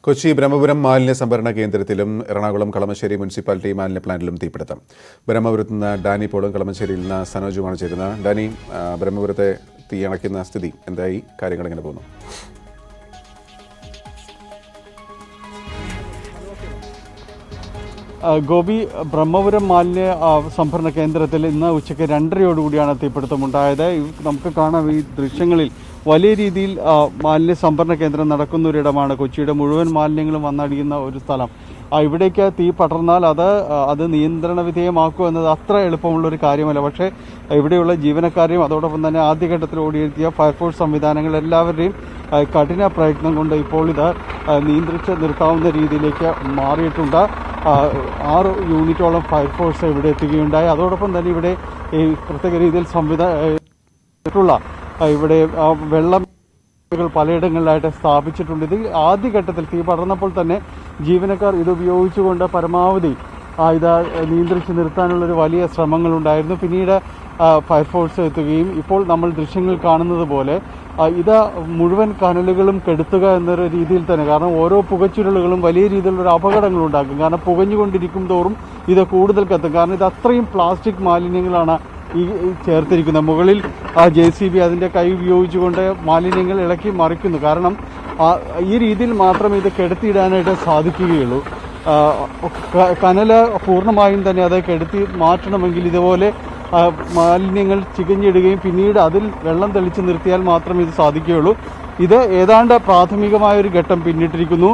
കൊച്ചി ബ്രഹ്മപുരം മാലിന്യ സംഭരണ കേന്ദ്രത്തിലും എറണാകുളം കളമശ്ശേരി മുനിസിപ്പാലിറ്റി മാലിന്യ പ്ലാന്റിലും തീപിടുത്തം. ബ്രഹ്മപുരത്ത് നിന്ന് ഡാനി പോളും കളമശ്ശേരിയിൽ നിന്ന് സനോജുമാണ് ചേരുന്നത്. ഡാനി, ബ്രഹ്മപുരത്തെ തീയണയ്ക്കുന്ന സ്ഥിതി എന്തായി? കാര്യങ്ങൾ എങ്ങനെ പോകുന്നു? ഗോപി, ബ്രഹ്മപുരം മാലിന്യ സംഭരണ കേന്ദ്രത്തിൽ ഇന്ന് ഉച്ചയ്ക്ക് 2:30 തീപിടുത്തമുണ്ടായത്. നമുക്ക് കാണാം ഈ ദൃശ്യങ്ങളിൽ വലിയ രീതിയിൽ മാലിന്യ സംഭരണ കേന്ദ്രം നടക്കുന്ന ഒരിടമാണ്. കൊച്ചിയുടെ മുഴുവൻ മാലിന്യങ്ങളും വന്നടിയുന്ന ഒരു സ്ഥലം. ഇവിടേക്ക് തീ പടർന്നാൽ അത് നിയന്ത്രണ വിധേയമാക്കുക എന്നത് അത്ര എളുപ്പമുള്ളൊരു കാര്യമല്ല. പക്ഷേ ഇവിടെയുള്ള ജീവനക്കാരെയും അതോടൊപ്പം തന്നെ ആദ്യഘട്ടത്തിൽ ഓടിയെത്തിയ ഫയർഫോഴ്സ് സംവിധാനങ്ങൾ എല്ലാവരുടെയും കഠിന പ്രയത്നം കൊണ്ട് ഇപ്പോൾ ഇത് നിയന്ത്രിച്ച് നിർത്താവുന്ന രീതിയിലേക്ക് മാറിയിട്ടുണ്ട്. 6 യൂണിറ്റോളം ഫയർഫോഴ്സ് ഇവിടെ എത്തുകയുണ്ടായി. അതോടൊപ്പം തന്നെ ഇവിടെ ഈ പ്രത്യേക രീതിയിൽ ഇവിടെ വെള്ളം പലയിടങ്ങളിലായിട്ട് സ്ഥാപിച്ചിട്ടുണ്ട്. ഇതിൽ ആദ്യഘട്ടത്തിൽ തീ പടർന്നപ്പോൾ തന്നെ ജീവനക്കാർ ഇത് ഉപയോഗിച്ചുകൊണ്ട് പരമാവധി ഇത് നിയന്ത്രിച്ച് നിർത്താനുള്ളൊരു വലിയ ശ്രമങ്ങളുണ്ടായിരുന്നു. പിന്നീട് ഫയർഫോഴ്സ് എത്തുകയും ഇപ്പോൾ നമ്മൾ ദൃശ്യങ്ങൾ കാണുന്നത് പോലെ ഇത് മുഴുവൻ കനലുകളും കെടുത്തുക എന്നൊരു രീതിയിൽ തന്നെ, കാരണം ഓരോ പുകച്ചുരുളുകളും വലിയ രീതിയിലുള്ളൊരു അപകടങ്ങളുണ്ടാക്കും. കാരണം പുകഞ്ഞുകൊണ്ടിരിക്കും തോറും ഇത് കൂടുതൽ കത്തും. കാരണം ഇത് അത്രയും പ്ലാസ്റ്റിക് മാലിന്യങ്ങളാണ് ഈ ചേർത്തിരിക്കുന്നത്. മുകളിൽ JCB അതിൻ്റെ കൈ ഉപയോഗിച്ചുകൊണ്ട് മാലിന്യങ്ങൾ ഇളക്കി മറിക്കുന്നു. കാരണം ഈ രീതിയിൽ മാത്രമേ ഇത് കെടുത്തിയിടാനായിട്ട് സാധിക്കുകയുള്ളൂ. കനല് പൂർണ്ണമായും തന്നെ അത് കെടുത്തി മാറ്റണമെങ്കിൽ ഇതുപോലെ മാലിന്യങ്ങൾ ചികഞ്ഞിടുകയും പിന്നീട് അതിൽ വെള്ളം തെളിച്ച് നിർത്തിയാൽ മാത്രമേ ഇത് സാധിക്കുകയുള്ളൂ. ഇത് ഏതാണ്ട് പ്രാഥമികമായൊരു ഘട്ടം പിന്നിട്ടിരിക്കുന്നു.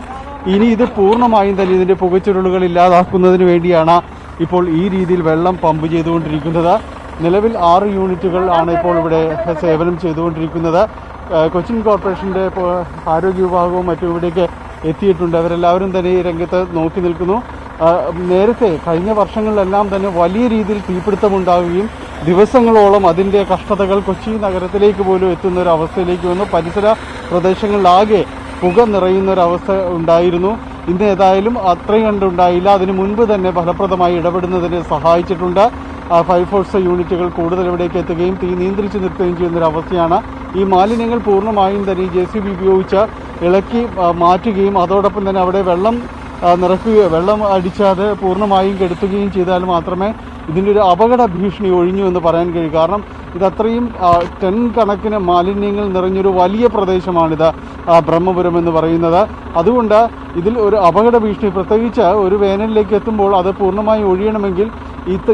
ഇനി ഇത് പൂർണ്ണമായും തന്നെ ഇതിൻ്റെ പുകച്ചുരുളുകൾ ഇല്ലാതാക്കുന്നതിന് വേണ്ടിയാണ് ഇപ്പോൾ ഈ രീതിയിൽ വെള്ളം പമ്പ് ചെയ്തുകൊണ്ടിരിക്കുന്നത്. നിലവിൽ 6 യൂണിറ്റുകൾ ആണ് ഇപ്പോൾ ഇവിടെ സേവനം ചെയ്തുകൊണ്ടിരിക്കുന്നത്. കൊച്ചിൻ കോർപ്പറേഷൻ്റെ ആരോഗ്യ വിഭാഗവും മറ്റും ഇവിടേക്ക് എത്തിയിട്ടുണ്ട്. അവരെല്ലാവരും തന്നെ ഈ രംഗത്ത് നോക്കി നിൽക്കുന്നു. നേരത്തെ കഴിഞ്ഞ വർഷങ്ങളിലെല്ലാം തന്നെ വലിയ രീതിയിൽ തീപിടുത്തമുണ്ടാവുകയും ദിവസങ്ങളോളം അതിൻ്റെ കഷ്ടതകൾ കൊച്ചി നഗരത്തിലേക്ക് പോലും എത്തുന്ന ഒരു അവസ്ഥയിലേക്ക് വന്നു. പരിസര പ്രദേശങ്ങളിലാകെ പുക നിറയുന്ന ഒരവസ്ഥ ഉണ്ടായിരുന്നു. ഇന്ന് ഏതായാലും അത്രയും കണ്ടുണ്ടായില്ല. അതിനു മുൻപ് തന്നെ ഫലപ്രദമായി ഇടപെടുന്നതിന് സഹായിച്ചിട്ടുണ്ട്. ഫയർഫോഴ്സ് യൂണിറ്റുകൾ കൂടുതൽ ഇവിടേക്ക് എത്തുകയും തീ നിയന്ത്രിച്ച് നിർത്തുകയും ചെയ്യുന്നൊരവസ്ഥയാണ്. ഈ മാലിന്യങ്ങൾ പൂർണ്ണമായും തന്നെ ഈ JCB ഉപയോഗിച്ച് ഇളക്കി മാറ്റുകയും അതോടൊപ്പം തന്നെ അവിടെ വെള്ളം അടിച്ച് അത് പൂർണ്ണമായും കെടുത്തുകയും ചെയ്താൽ മാത്രമേ ഇതിൻ്റെ ഒരു അപകട ഭീഷണി ഒഴിഞ്ഞു എന്ന് പറയാൻ കഴിയും. കാരണം ഇതത്രയും 10 കണക്കിന് മാലിന്യങ്ങൾ നിറഞ്ഞൊരു വലിയ പ്രദേശമാണിത് ബ്രഹ്മപുരം എന്ന് പറയുന്നത്. അതുകൊണ്ട് ഇതിൽ ഒരു അപകട ഭീഷണി, പ്രത്യേകിച്ച് ഒരു വേനലിലേക്ക് എത്തുമ്പോൾ അത് പൂർണ്ണമായി ഒഴിയണമെങ്കിൽ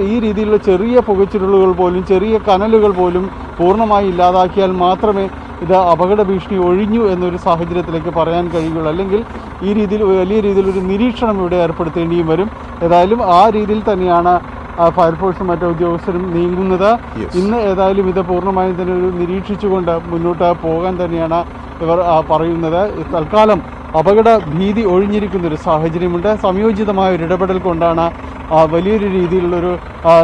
ഈ രീതിയിലുള്ള ചെറിയ പുകച്ചുരുളുകൾ പോലും ചെറിയ കനലുകൾ പോലും പൂർണ്ണമായി ഇല്ലാതാക്കിയാൽ മാത്രമേ ഇത് അപകട ഭീഷണി ഒഴിഞ്ഞു എന്നൊരു സാഹചര്യത്തിലേക്ക് പറയാൻ കഴിയുള്ളൂ. അല്ലെങ്കിൽ ഈ രീതിയിൽ വലിയ രീതിയിലൊരു നിരീക്ഷണം ഇവിടെ ഏർപ്പെടുത്തേണ്ടിയും വരും. ഏതായാലും ആ രീതിയിൽ തന്നെയാണ് ഫയർഫോഴ്സും മറ്റു ഉദ്യോഗസ്ഥരും നീങ്ങുന്നത്. ഇന്ന് ഏതായാലും ഇത് പൂർണ്ണമായും തന്നെ ഒരു നിരീക്ഷിച്ചുകൊണ്ട് മുന്നോട്ട് പോകാൻ തന്നെയാണ് ഇവർ പറയുന്നത്. തൽക്കാലം അപകട ഭീതി ഒഴിഞ്ഞിരിക്കുന്നൊരു സാഹചര്യമുണ്ട്. സംയോജിതമായ ഒരു ഇടപെടൽ കൊണ്ടാണ് വലിയൊരു രീതിയിലുള്ളൊരു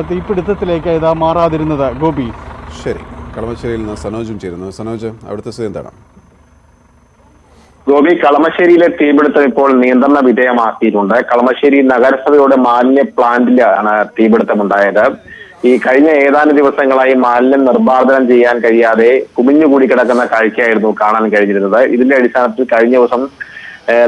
തീപിടുത്തത്തിലേക്ക് ഇത് മാറാതിരുന്നത്. ഗോപി, ശരി. കളമശ്ശേരിയിൽ നിന്ന് സനോജും ചേരുന്നു. സനോജ്, അവിടുത്തെ സ്ഥിതി എന്താണ്? ഗോപി, കളമശ്ശേരിയിലെ തീപിടുത്തം ഇപ്പോൾ നിയന്ത്രണ വിധേയമാക്കിയിട്ടുണ്ട്. കളമശ്ശേരി നഗരസഭയുടെ മാലിന്യ പ്ലാന്റിലാണ് തീപിടുത്തമുണ്ടായത്. ഈ കഴിഞ്ഞ ഏതാനും ദിവസങ്ങളായി മാലിന്യം നിർമ്മാർജ്ജനം ചെയ്യാൻ കഴിയാതെ കുമിഞ്ഞുകൂടി കിടക്കുന്ന കാഴ്ചയായിരുന്നു കാണാൻ കഴിഞ്ഞിരുന്നത്. ഇതിന്റെ അടിസ്ഥാനത്തിൽ കഴിഞ്ഞ ദിവസം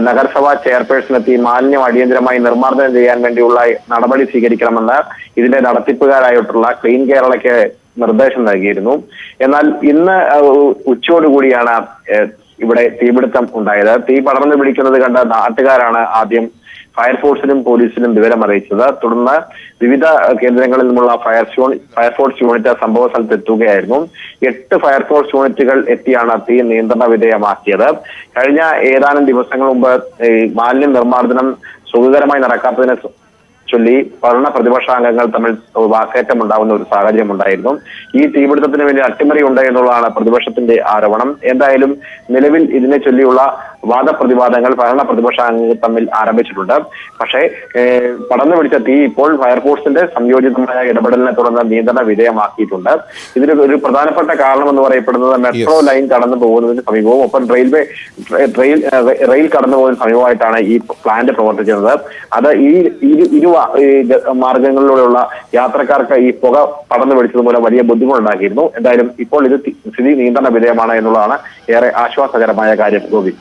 നഗരസഭാ ചെയർപേഴ്സൺ എത്തി മാലിന്യം അടിയന്തരമായി നിർമ്മാർജ്ജനം ചെയ്യാൻ വേണ്ടിയുള്ള നടപടി സ്വീകരിക്കണമെന്ന് ഇതിന്റെ നടത്തിപ്പുകാരായിട്ടുള്ള ക്ലീൻ കേരളയ്ക്ക് നിർദ്ദേശം നൽകിയിരുന്നു. എന്നാൽ ഇന്ന് ഉച്ചയോടുകൂടിയാണ് ഇവിടെ തീപിടുത്തം ഉണ്ടായത്. തീ പടർന്നു പിടിക്കുന്നത് കണ്ട നാട്ടുകാരാണ് ആദ്യം ഫയർഫോഴ്സിനും പോലീസിനും വിവരം അറിയിച്ചത്. തുടർന്ന് വിവിധ കേന്ദ്രങ്ങളിൽ നിന്നുള്ള ഫയർഫോഴ്സ് യൂണിറ്റ് സംഭവ സ്ഥലത്ത് എത്തുകയായിരുന്നു. 8 ഫയർഫോഴ്സ് യൂണിറ്റുകൾ എത്തിയാണ് തീ നിയന്ത്രണ വിധേയമാക്കിയത്. കഴിഞ്ഞ ഏതാനും ദിവസങ്ങൾ മുമ്പ് മാലിന്യ നിർമ്മാർജ്ജനം സുഖകരമായി നടക്കാത്തതിനെ ചൊല്ലി ഭരണ പ്രതിപക്ഷാംഗങ്ങൾ തമ്മിൽ വാക്കേറ്റം ഉണ്ടാകുന്ന ഒരു സാഹചര്യം ഉണ്ടായിരുന്നു. ഈ തീപിടുത്തത്തിന് വേണ്ടി അട്ടിമറി ഉണ്ട് എന്നുള്ളതാണ് പ്രതിപക്ഷത്തിന്റെ ആരോപണം. എന്തായാലും നിലവിൽ ഇതിനെ ചൊല്ലിയുള്ള വാദപ്രതിവാദങ്ങൾ ഭരണ പ്രതിപക്ഷാംഗങ്ങൾ തമ്മിൽ ആരംഭിച്ചിട്ടുണ്ട്. പക്ഷേ പടർന്നു പിടിച്ച തീ ഇപ്പോൾ ഫയർഫോഴ്സിന്റെ സംയോജിതമായ ഇടപെടലിനെ തുടർന്ന് നിയന്ത്രണ വിധേയമാക്കിയിട്ടുണ്ട്. ഇതിന് ഒരു പ്രധാനപ്പെട്ട കാരണം എന്ന് പറയപ്പെടുന്നത് മെട്രോ ലൈൻ കടന്നു പോകുന്നതിന് സമീപവും ഒപ്പം റെയിൽ കടന്നു പോകുന്നതിന് സമീപമായിട്ടാണ് ഈ പ്ലാന്റ് പ്രവർത്തിക്കുന്നത്. അത് ഈ മാർഗങ്ങളിലൂടെയുള്ള യാത്രക്കാർക്ക് ഈ പുക പടർന്നു പിടിച്ചത് മൂലം വലിയ ബുദ്ധിമുട്ടുണ്ടാക്കിയിരുന്നു. എന്തായാലും ഇപ്പോൾ ഇത് സ്ഥിതി നിയന്ത്രണ വിധേയമാണ് എന്നുള്ളതാണ് ഏറെ ആശ്വാസകരമായ കാര്യം. ഗോപി.